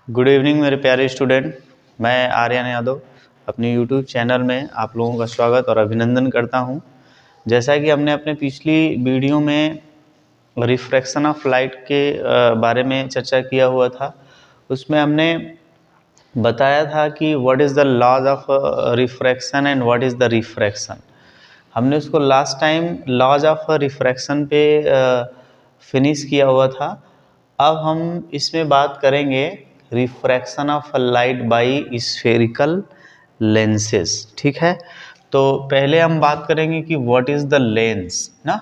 Good evening मेरे प्यारे student. मैं आर्यन यादव अपने यूट्यूब चैनल में आप लोगों का स्वागत और अभिनंदन करता हूं। जैसा कि हमने अपने पिछली वीडियो में रिफ्रैक्शन ऑफ लाइट के बारे में चर्चा किया हुआ था, उसमें हमने बताया था कि what is the laws of refraction and what is the refraction. हमने उसको last time laws of refraction पे फिनिश किया हुआ था। अब हम इसमें बात करेंगे refraction of light by spherical lenses. ठीक है, तो पहले हम बात करेंगे कि व्हाट इज़ द लेंस ना।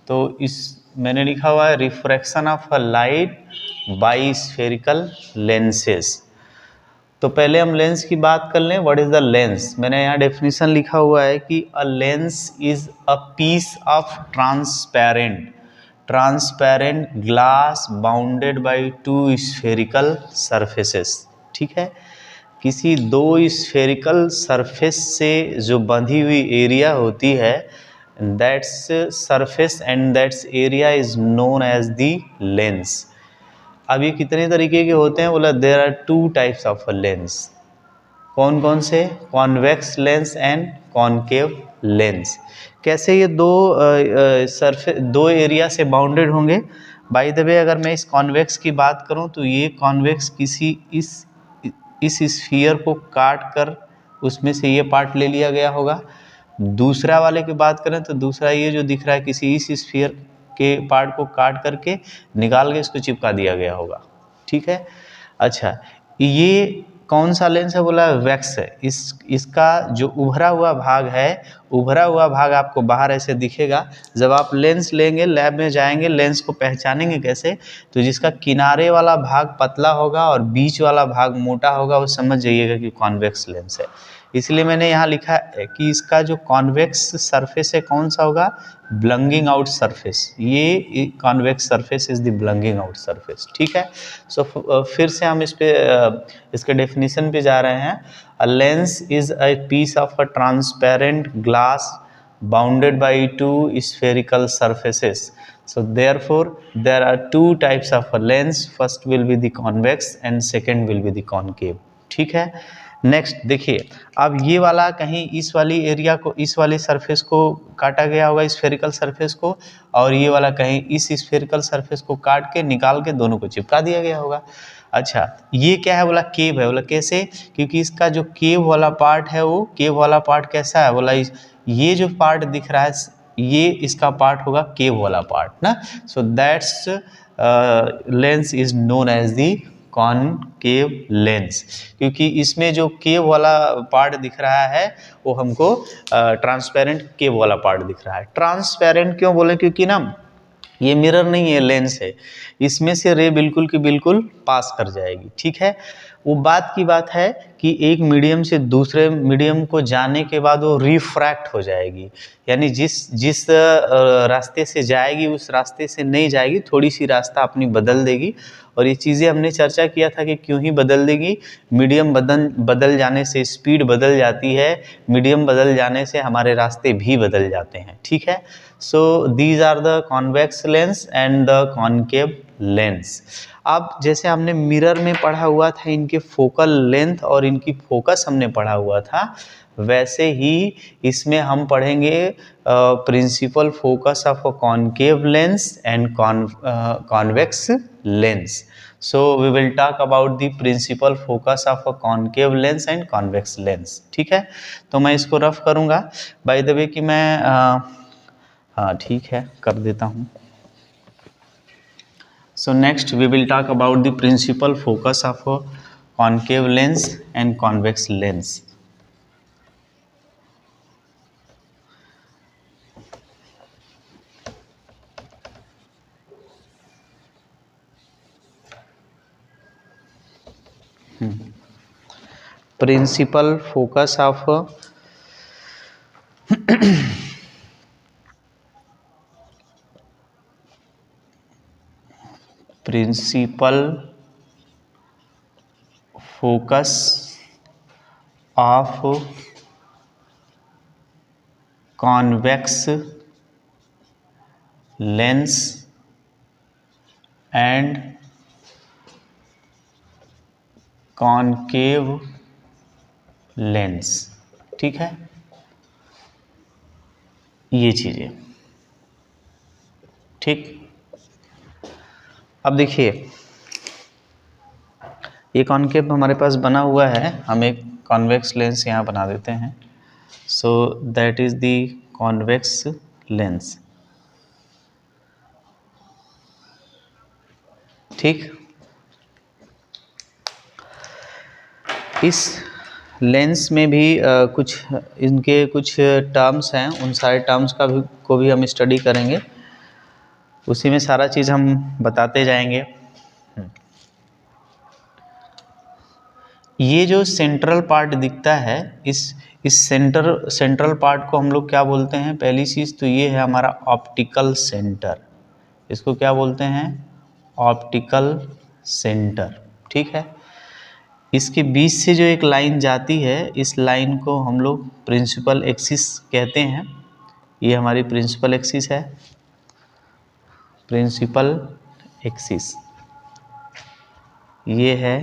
तो इस मैंने लिखा हुआ है refraction of light by spherical lenses. तो पहले हम लेंस की बात कर लें। What is the lens? मैंने यहाँ डेफिनेशन लिखा हुआ है कि a lens is a piece of transparent glass bounded by two spherical surfaces. ठीक है, किसी दो स्फेरिकल सरफेस से जो बंधी हुई एरिया होती है, that's surface and that's area is known as the lens. अब ये कितने तरीके के होते हैं? बोला there are two types of lens. कौन कौन से? Convex lens and concave lens. कैसे ये दो एरिया से बाउंडेड होंगे? बाय द वे, अगर मैं इस कॉन्वेक्स की बात करूं तो ये कॉन्वेक्स किसी इस स्फीयर को काट कर उसमें से ये पार्ट ले लिया गया होगा। दूसरा वाले की बात करें तो दूसरा ये जो दिख रहा है किसी इस स्फीयर के पार्ट को काट करके निकाल के इसको चिपका दिया गया होगा। ठीक है, अच्छा, ये कौन सा लेंस है? बोला वैक्स है। इसका जो उभरा हुआ भाग है, उभरा हुआ भाग आपको बाहर ऐसे दिखेगा। जब आप लेंस लेंगे, लैब में जाएंगे, लेंस को पहचानेंगे कैसे? तो जिसका किनारे वाला भाग पतला होगा और बीच वाला भाग मोटा होगा, वो समझ जाइएगा कि कॉन्वेक्स लेंस है। इसलिए मैंने यहाँ लिखा है कि इसका जो कॉन्वेक्स सरफेस है कौन सा होगा? Bulging out surface. ये convex surface is the bulging out surface. ठीक है, सो फिर से हम इसके डेफिनेशन पे जा रहे हैं। A lens is a piece of a transparent glass bounded by two spherical surfaces. So therefore there are two types of a lens. First will be the convex and second will be the concave. ठीक है, next देखिए, अब ये वाला कहीं इस वाली area को, इस वाली सरफेस को काटा गया होगा, स्फेरिकल सरफेस को, और ये वाला कहीं इस स्फेरिकल सरफेस को काट के निकाल के दोनों को चिपका दिया गया होगा। अच्छा, ये क्या है? बोला केव है। बोला कैसे? क्योंकि इसका जो केव वाला पार्ट है, वो केव वाला पार्ट कैसा है? बोला ये जो पार्ट दिख रहा है, ये इसका पार्ट होगा केव वाला पार्ट ना। So that's lens is known as the concave lens, क्योंकि इसमें जो केव वाला पार्ट दिख रहा है वो हमको ट्रांसपेरेंट केव वाला पार्ट दिख रहा है। ट्रांसपेरेंट क्यों बोले? क्योंकि ना ये मिरर नहीं है, लेंस है। इसमें से रे बिल्कुल की बिल्कुल पास कर जाएगी। ठीक है, वो बात की बात है कि एक मीडियम से दूसरे मीडियम को जाने के बाद वो रिफ्रैक्ट हो जाएगी, यानी जिस रास्ते से जाएगी उस रास्ते से नहीं जाएगी, थोड़ी सी रास्ता अपनी बदल देगी। और ये चीज़ें हमने चर्चा किया था कि क्यों ही बदल देगी। मीडियम बदल जाने से स्पीड बदल जाती है, मीडियम बदल जाने से हमारे रास्ते भी बदल जाते हैं। ठीक है, so these are the convex lens and the concave lens. अब जैसे हमने मिरर में पढ़ा हुआ था इनके फोकल लेंथ और इनकी फोकस हमने पढ़ा हुआ था, वैसे ही इसमें हम पढ़ेंगे principal focus of a concave lens and convex lens. So we will talk about the principal focus of a concave lens and convex lens. ठीक है, तो मैं इसको रफ करूँगा। बाय द वे कि मैं हाँ ठीक है, कर देता हूँ। So next we will talk about the principal focus of a concave lens and convex lens. Principal focus of principal focus of convex lens and concave lens, ठीक है, ये चीजें, ठीक। अब देखिए ये कॉनकेव हमारे पास बना हुआ है, हम एक कॉन्वेक्स लेंस यहाँ बना देते हैं। So that is the convex lens, ठीक। इस लेंस में भी कुछ इनके कुछ टर्म्स हैं, उन सारे टर्म्स को भी हम स्टडी करेंगे, उसी में सारा चीज़ हम बताते जाएंगे। ये जो सेंट्रल पार्ट दिखता है, इस सेंट्रल पार्ट को हम लोग क्या बोलते हैं? पहली चीज़ तो ये है हमारा ऑप्टिकल सेंटर, इसको क्या बोलते हैं? ऑप्टिकल सेंटर, ठीक है। इसके बीच से जो एक लाइन जाती है, इस लाइन को हम लोग प्रिंसिपल एक्सिस कहते हैं। ये हमारी प्रिंसिपल एक्सिस है, प्रिंसिपल एक्सिस, ये है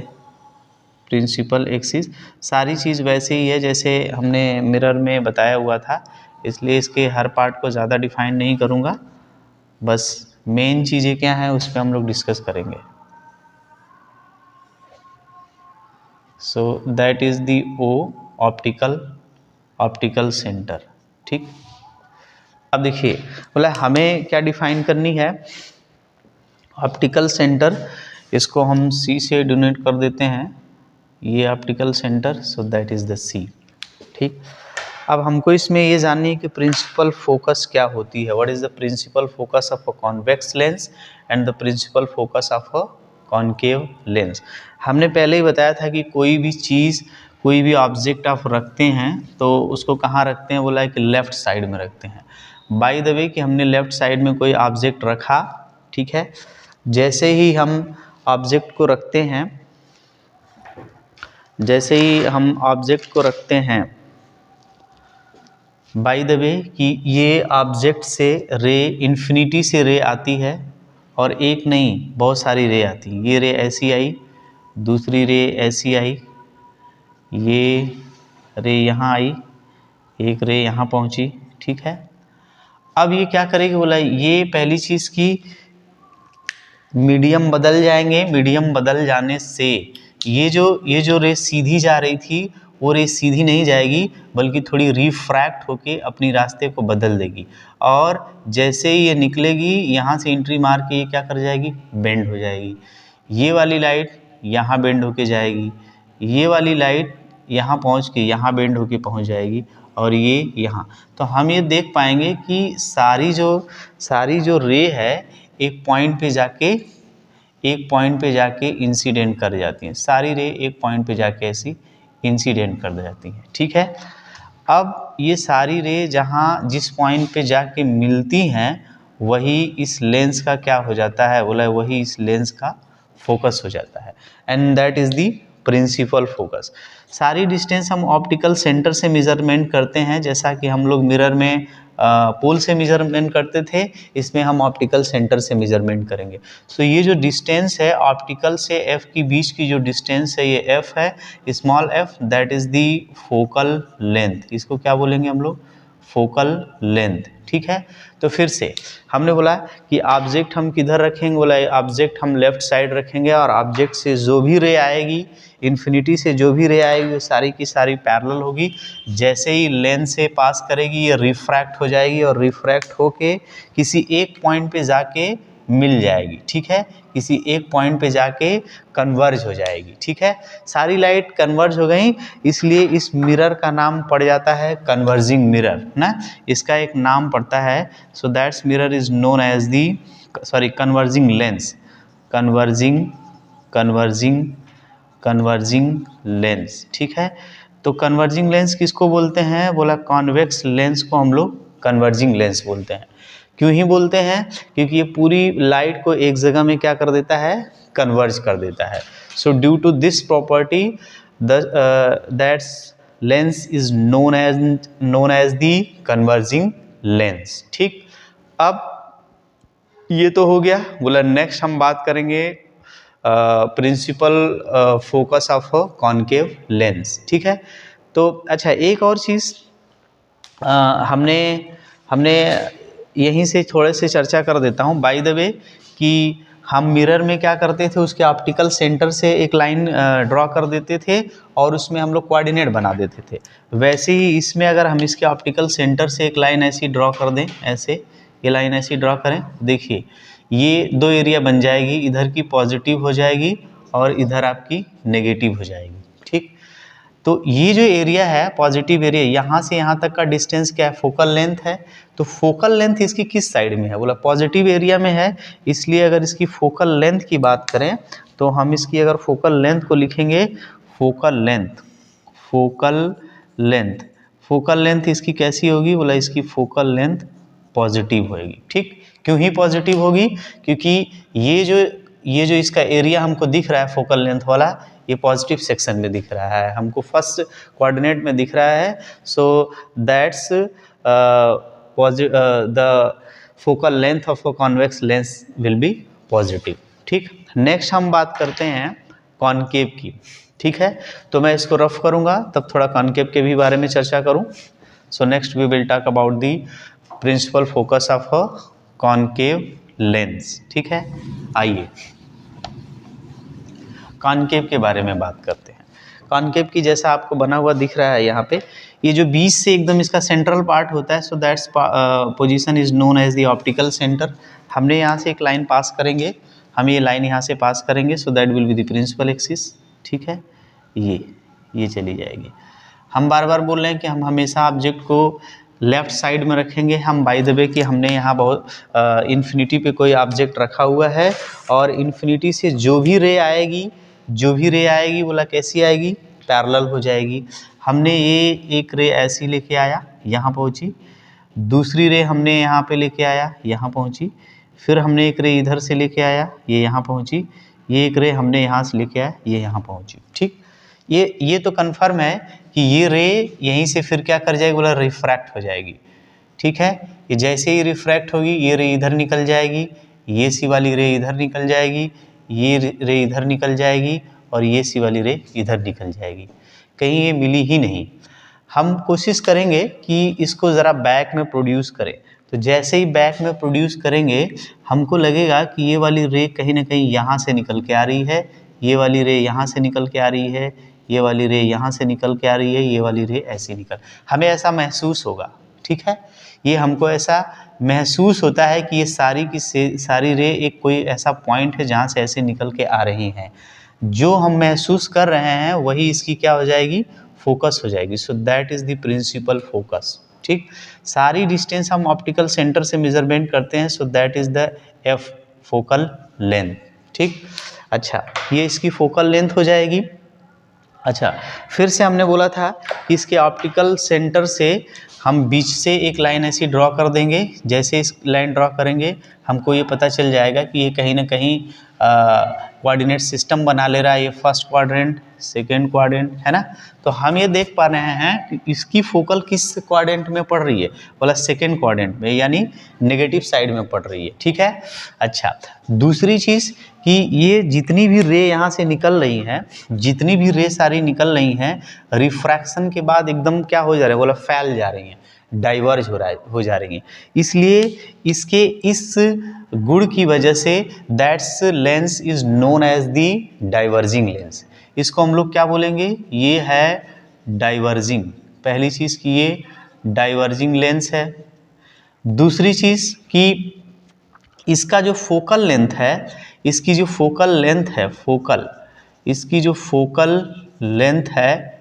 प्रिंसिपल एक्सिस। सारी चीज़ वैसे ही है जैसे हमने मिरर में बताया हुआ था, इसलिए इसके हर पार्ट को ज़्यादा डिफाइन नहीं करूँगा, बस मेन चीज़ें क्या हैं उस पर हम लोग डिस्कस करेंगे। So that is the O optical centre, ठीक। अब देखिए बोला हमें क्या डिफाइन करनी है ऑप्टिकल सेंटर, इसको हम सी से डिनोट कर देते हैं, ये optical centre, so that is the C, ठीक। अब हमको इसमें ये जाननी है कि प्रिंसिपल फोकस क्या होती है, what is the principal focus of a convex lens and the principal focus of a concave lens. हमने पहले ही बताया था कि कोई भी चीज़, कोई भी ऑब्जेक्ट आप रखते हैं तो उसको कहाँ रखते हैं, बोला है कि लेफ़्ट साइड में रखते हैं। बाय द वे कि हमने लेफ़्ट साइड में कोई ऑब्जेक्ट रखा, ठीक है, जैसे ही हम ऑब्जेक्ट को रखते हैं, जैसे ही हम ऑब्जेक्ट को रखते हैं, बाय द वे कि ये ऑब्जेक्ट से रे, इन्फिनिटी से रे आती है, और एक नहीं बहुत सारी रे आती है। ये रे ऐसी आई, दूसरी रे ऐसी आई, ये रे यहाँ आई, एक रे यहाँ पहुँची, ठीक है। अब ये क्या करेगी, बोला ये पहली चीज़ की मीडियम बदल जाएंगे, मीडियम बदल जाने से ये जो रे सीधी जा रही थी वो रे सीधी नहीं जाएगी, बल्कि थोड़ी रिफ्रैक्ट होके अपनी रास्ते को बदल देगी, और जैसे ही ये निकलेगी यहाँ से एंट्री मार के ये क्या कर जाएगी, बेंड हो जाएगी। ये वाली लाइट यहाँ बेंड होके जाएगी, ये वाली लाइट यहाँ पहुँच के यहाँ बेंड होके पहुँच जाएगी, और ये यहाँ। तो हम ये देख पाएंगे कि सारी जो रे है एक पॉइंट पे जाके इंसिडेंट कर जाती हैं, सारी रे एक पॉइंट पे जाके ऐसी इंसिडेंट कर जाती हैं, ठीक है। अब ये सारी रे जहाँ जिस पॉइंट पे जाके मिलती हैं वही इस लेंस का क्या हो जाता है, बोला वही इस लेंस का फोकस हो जाता है, and that is the principal focus. सारी डिस्टेंस हम ऑप्टिकल सेंटर से मेजरमेंट करते हैं, जैसा कि हम लोग मिरर में पोल से मेजरमेंट करते थे, इसमें हम ऑप्टिकल सेंटर से मेजरमेंट करेंगे। सो ये जो डिस्टेंस है ऑप्टिकल से एफ के बीच की जो डिस्टेंस है, ये एफ है, small F, that is the focal length. इसको क्या बोलेंगे हम लोग, फोकल लेंथ, ठीक है। तो फिर से हमने बोला कि ऑब्जेक्ट हम किधर रखेंगे, बोला ऑब्जेक्ट हम लेफ्ट साइड रखेंगे, और ऑब्जेक्ट से जो भी रे आएगी, इन्फिनिटी से जो भी रे आएगी वो सारी की सारी पैरेलल होगी। जैसे ही लेंस से पास करेगी ये रिफ्रैक्ट हो जाएगी, और रिफ्रैक्ट होके किसी एक पॉइंट पे जाके मिल जाएगी, ठीक है, किसी एक पॉइंट पे जाके कन्वर्ज हो जाएगी, ठीक है। सारी लाइट कन्वर्ज हो गई, इसलिए इस मिरर का नाम पड़ जाता है कन्वर्जिंग मिरर ना, इसका एक नाम पड़ता है। So that's mirror is known as the converging lens, converging lens, ठीक है। तो कन्वर्जिंग लेंस किसको बोलते हैं, बोला कॉन्वेक्स लेंस को हम लोग कन्वर्जिंग लेंस बोलते हैं। क्यों ही बोलते हैं, क्योंकि ये पूरी लाइट को एक जगह में क्या कर देता है, कन्वर्ज कर देता है। So due to this property that's lens is known as the converging lens, ठीक। अब ये तो हो गया, बोला नेक्स्ट हम बात करेंगे principal focus of concave lens. ठीक है। तो अच्छा, एक और चीज़ हमने यहीं से थोड़े से चर्चा कर देता हूँ बाय द वे, कि हम मिरर में क्या करते थे, उसके ऑप्टिकल सेंटर से एक लाइन ड्रॉ कर देते थे और उसमें हम लोग कोऑर्डिनेट बना देते थे। वैसे ही इसमें अगर हम इसके ऑप्टिकल सेंटर से एक लाइन ऐसी ड्रॉ कर दें, ऐसे ये लाइन ऐसी ड्रॉ करें, देखिए ये दो एरिया बन जाएगी, इधर की पॉजिटिव हो जाएगी और इधर आपकी नेगेटिव हो जाएगी। ठीक। तो ये जो एरिया है पॉजिटिव एरिया, यहाँ से यहाँ तक का डिस्टेंस क्या है, फोकल लेंथ है। तो फोकल लेंथ इसकी किस साइड में है, बोला पॉजिटिव एरिया में है। इसलिए अगर इसकी फोकल लेंथ की बात करें तो हम इसकी अगर फोकल लेंथ को लिखेंगे, फोकल लेंथ इसकी कैसी होगी, बोला इसकी फोकल लेंथ पॉजिटिव होगी। ठीक। क्यों ही पॉजिटिव होगी, क्योंकि ये जो इसका एरिया हमको दिख रहा है फोकल लेंथ वाला, ये पॉजिटिव सेक्शन में दिख रहा है, हमको फर्स्ट कोऑर्डिनेट में दिख रहा है। So that's the focal length of a convex lens will be positive. ठीक। नेक्स्ट हम बात करते हैं कॉनकेव की। ठीक है। तो मैं इसको रफ करूंगा, तब थोड़ा कॉनकेव के भी बारे में चर्चा करूं। So next we will talk about the principal focus of a concave lens. ठीक है। आइए कॉनकेव के बारे में बात करते हैं। कॉनकेव की जैसा आपको बना हुआ दिख रहा है यहाँ पे, ये जो बीच से एकदम इसका सेंट्रल पार्ट होता है, so that's position is known as the optical centre. हमने यहाँ से एक लाइन पास करेंगे, हम ये लाइन यहाँ से पास करेंगे, so that will be the principal axis. ठीक है। ये चली जाएगी। हम बार बार बोल रहे हैं कि हम हमेशा ऑब्जेक्ट को लेफ्ट साइड में रखेंगे। हम बाय द वे कि हमने यहाँ बहुत इन्फिनिटी पे कोई ऑब्जेक्ट रखा हुआ है और इन्फिनिटी से जो भी रे आएगी बोला कैसी आएगी, पैरेलल हो जाएगी। हमने ये एक रे ऐसी लेके आया, यहाँ पहुँची, दूसरी रे हमने यहाँ पे लेके आया, यहाँ पहुँची, फिर हमने एक रे इधर से लेके आया, ये यहाँ पहुँची, ये एक रे हमने यहाँ से लेके आया, ये यहाँ पहुँची। ठीक। ये तो कन्फर्म है कि ये रे यहीं से फिर क्या कर जाएगी, बोला रिफ्रैक्ट हो जाएगी। ठीक है। ये जैसे ही रिफ्रैक्ट होगी, ये रे इधर निकल जाएगी, ये सी वाली रे इधर निकल जाएगी, ये रे इधर निकल जाएगी और ये सी वाली रे इधर निकल जाएगी, कहीं ये मिली ही नहीं। हम कोशिश करेंगे कि इसको ज़रा बैक में प्रोड्यूस करें। तो जैसे ही बैक में प्रोड्यूस करेंगे, हमको लगेगा कि ये वाली रे कहीं ना कहीं यहाँ से निकल के आ रही है, ये वाली रे यहाँ से निकल के आ रही है, ये वाली रे यहाँ से निकल के आ रही है, ये वाली रे ऐसे निकल, हमें ऐसा महसूस होगा। ठीक है। ये हमको ऐसा महसूस होता है कि ये सारी की सारी रे एक कोई ऐसा पॉइंट है जहाँ से ऐसे निकल के आ रही हैं। जो हम महसूस कर रहे हैं वही इसकी क्या हो जाएगी, फोकस हो जाएगी। So that is the principal focus. ठीक। सारी डिस्टेंस हम ऑप्टिकल सेंटर से मेजरमेंट करते हैं, सो that is the F focal length. ठीक। अच्छा, ये इसकी फोकल लेंथ हो जाएगी। अच्छा, फिर से हमने बोला था कि इसके ऑप्टिकल सेंटर से हम बीच से एक लाइन ऐसी ड्रॉ कर देंगे। जैसे इस लाइन ड्रॉ करेंगे, हमको ये पता चल जाएगा कि ये कहीं ना कहीं कोऑर्डिनेट सिस्टम बना ले रहा है। ये फर्स्ट क्वाड्रेंट, सेकंड क्वाड्रेंट, है ना। तो हम ये देख पा रहे हैं कि इसकी फोकल किस क्वाड्रेंट में पड़ रही है, बोला सेकंड क्वाड्रेंट में, यानी नेगेटिव साइड में पड़ रही है। ठीक है। अच्छा, दूसरी चीज़ कि ये जितनी भी रे यहाँ से निकल रही हैं, जितनी भी रे सारी निकल रही हैं, रिफ्रैक्शन के बाद एकदम क्या हो जा रहे हैं, बोला फैल जा रही हैं, डाइवर्ज हो जा रही हैं। इसलिए इसके इस गुण की वजह से that's lens is known as the diverging lens. इसको हम लोग क्या बोलेंगे, ये है डाइवर्जिंग। पहली चीज़ कि ये डाइवर्जिंग लेंस है। दूसरी चीज़ कि इसका जो फोकल लेंथ है, इसकी जो फोकल लेंथ है, इसकी जो फोकल लेंथ है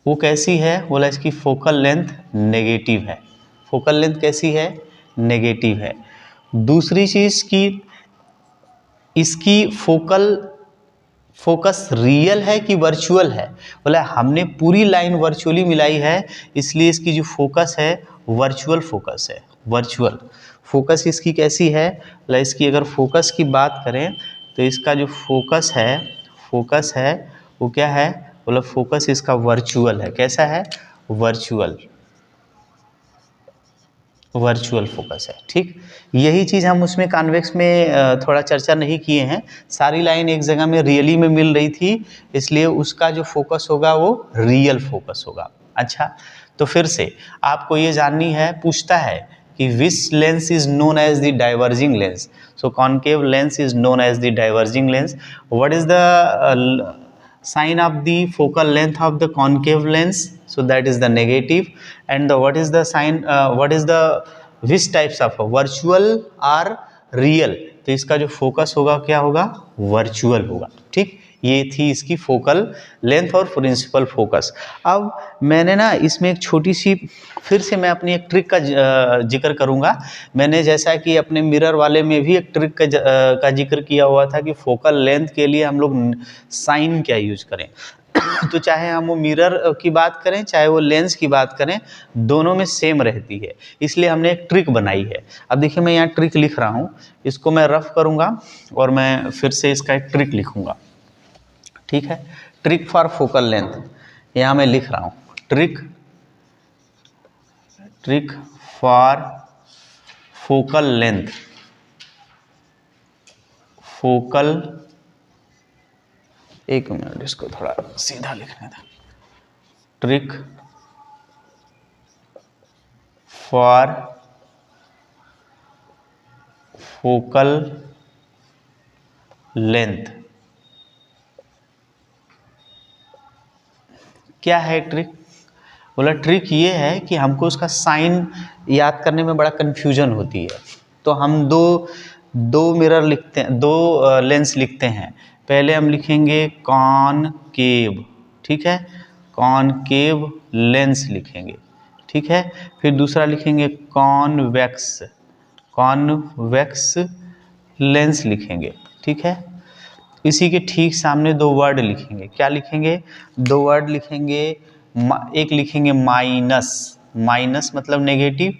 वो कैसी है, बोला इसकी फोकल लेंथ नेगेटिव है। फोकल लेंथ कैसी है, नेगेटिव है। दूसरी चीज़ कि इसकी फोकस रियल है कि वर्चुअल है, बोला हमने पूरी लाइन वर्चुअली मिलाई है, इसलिए इसकी जो फोकस है वर्चुअल फोकस है। वर्चुअल फोकस इसकी कैसी है, बोला इसकी अगर फोकस की बात करें तो इसका जो फोकस है वो क्या है, बोला फोकस इसका वर्चुअल है। कैसा है, वर्चुअल। वर्चुअल फोकस है। ठीक, यही चीज़ हम उसमें कॉन्वेक्स में थोड़ा चर्चा नहीं किए हैं। सारी लाइन एक जगह में रियली में मिल रही थी, इसलिए उसका जो फोकस होगा वो रियल फोकस होगा। अच्छा, तो फिर से आपको ये जाननी है, पूछता है कि which lens is known as the diverging lens. So concave lens is known as the diverging lens. What is the sign of the focal length of the concave lens? So that is the negative. And what is the sign, what is the which types of virtual or real? तो इसका जो focus होगा क्या होगा, virtual होगा। ठीक, ये थी इसकी फोकल लेंथ और प्रिंसिपल फोकस। अब मैंने ना इसमें एक छोटी सी, फिर से मैं अपनी एक ट्रिक का जिक्र करूंगा। मैंने जैसा कि अपने मिरर वाले में भी एक ट्रिक का जिक्र किया हुआ था कि फोकल लेंथ के लिए हम लोग साइन क्या यूज करें। तो चाहे हम वो मिरर की बात करें चाहे वो लेंस की बात करें, दोनों में सेम रहती है, इसलिए हमने एक ट्रिक बनाई है। अब देखिए मैं यहाँ ट्रिक लिख रहा हूँ, इसको मैं रफ करूँगा और मैं फिर से इसका एक ट्रिक लिखूँगा। ठीक है, ट्रिक फॉर फोकल लेंथ यहाँ मैं लिख रहा हूँ, trick for focal length, focal, एक मिनट इसको थोड़ा सीधा लिखने था, ट्रिक फॉर फोकल लेंथ। क्या है ट्रिक? बोला ट्रिक ये है कि हमको उसका साइन याद करने में बड़ा कन्फ्यूजन होती है। तो हम दो मिरर लिखते हैं, दो लेंस लिखते हैं। पहले हम लिखेंगे कॉनकेव, ठीक है, कॉनकेव लेंस लिखेंगे। ठीक है, फिर दूसरा लिखेंगे कॉन्वेक्स, कॉन्वेक्स लेंस लिखेंगे। ठीक है, इसी के ठीक सामने दो वर्ड लिखेंगे। क्या लिखेंगे? दो वर्ड लिखेंगे, एक लिखेंगे माइनस, माइनस मतलब नेगेटिव,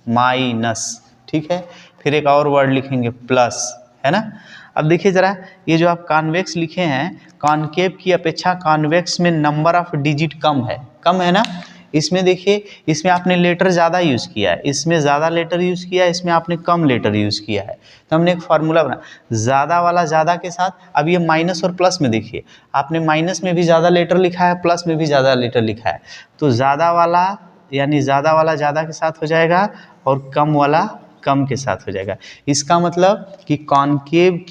माइनस। ठीक है, फिर एक और वर्ड लिखेंगे प्लस, है ना। अब देखिए ज़रा, ये जो आप कॉन्वेक्स लिखे हैं, कॉनकेव की अपेक्षा कॉन्वेक्स में नंबर ऑफ डिजिट कम है ना। इसमें देखिए, इसमें आपने लेटर ज़्यादा यूज़ किया है, इसमें ज़्यादा लेटर यूज़ किया है, इसमें आपने कम लेटर यूज़ किया है। तो हमने एक फार्मूला बना, ज़्यादा वाला ज़्यादा के साथ। अब ये माइनस और प्लस में देखिए, आपने माइनस में भी ज़्यादा लेटर लिखा है, प्लस में भी ज़्यादा लेटर लिखा है, तो ज़्यादा वाला यानी ज़्यादा वाला ज़्यादा के साथ हो जाएगा और कम वाला कम के साथ हो जाएगा। इसका मतलब कि कॉनकेव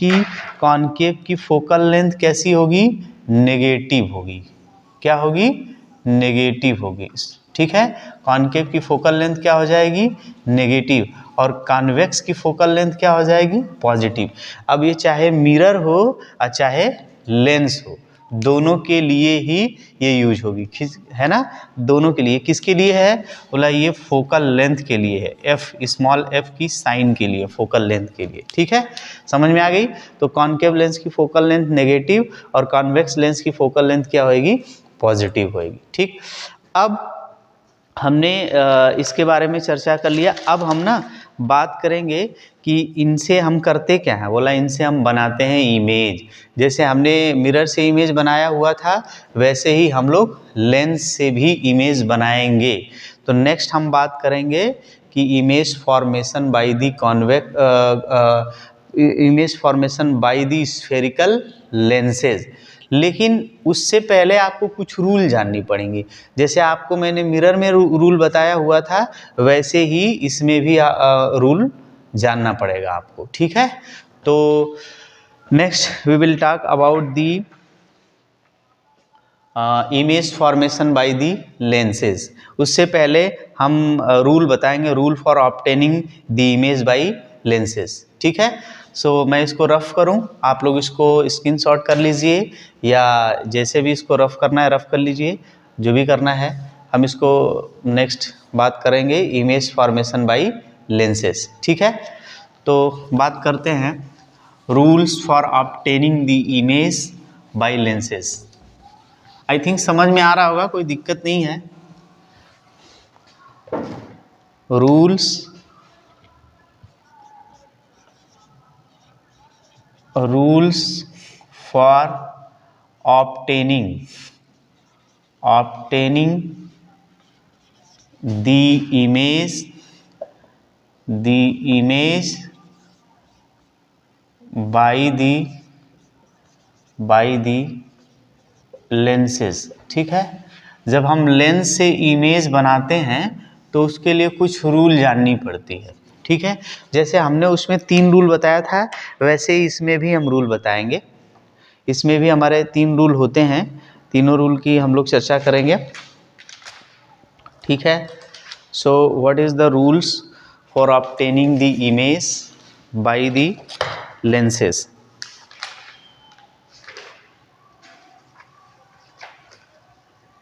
की फोकल लेंथ कैसी होगी? नेगेटिव होगी। क्या होगी? नेगेटिव होगी। ठीक है, कॉनकेव की फोकल लेंथ क्या हो जाएगी? नेगेटिव। और कॉन्वेक्स की फोकल लेंथ क्या हो जाएगी? पॉजिटिव। अब ये चाहे मिरर हो और चाहे लेंस हो, दोनों के लिए ही ये यूज होगी, है ना। दोनों के लिए। किसके लिए है? बोला ये फोकल लेंथ के लिए है, एफ, स्मॉल एफ की साइन के लिए, फोकल लेंथ के लिए। ठीक है, समझ में आ गई। तो कॉनकेव लेंस की फोकल लेंथ नेगेटिव और कॉन्वेक्स लेंस की फोकल लेंथ क्या होगी? पॉजिटिव होगी। ठीक, अब हमने इसके बारे में चर्चा कर लिया। अब हम ना बात करेंगे कि इनसे हम करते क्या हैं। बोला इनसे हम बनाते हैं इमेज। जैसे हमने मिरर से इमेज बनाया हुआ था, वैसे ही हम लोग लेंस से भी इमेज बनाएंगे। तो नेक्स्ट हम बात करेंगे कि image formation by the image formation by the spherical lenses. लेकिन उससे पहले आपको कुछ रूल जाननी पड़ेंगी। जैसे आपको मैंने मिरर में रूल बताया हुआ था, वैसे ही इसमें भी रूल जानना पड़ेगा आपको। ठीक है, तो next we will talk about the image formation by the lenses. उससे पहले हम रूल बताएंगे, rule for obtaining the image by lenses. ठीक है, सो मैं इसको रफ करूं, आप लोग इसको स्क्रीनशॉट कर लीजिए या जैसे भी इसको रफ करना है रफ कर लीजिए, जो भी करना है। हम इसको नेक्स्ट बात करेंगे इमेज फॉर्मेशन बाय लेंसेज। ठीक है, तो बात करते हैं rules for obtaining the image by lenses. I think समझ में आ रहा होगा, कोई दिक्कत नहीं है। Rules for obtaining the image the image bye the lenses. ठीक है, जब हम लेंस से इमेज बनाते हैं तो उसके लिए कुछ रूल जाननी पड़ती है। ठीक है, जैसे हमने उसमें 3 रूल बताया था, वैसे ही इसमें भी हम रूल बताएंगे। इसमें भी हमारे 3 रूल होते हैं, तीनों रूल की हम लोग चर्चा करेंगे। ठीक है, so what is the rules for obtaining the image by the lenses?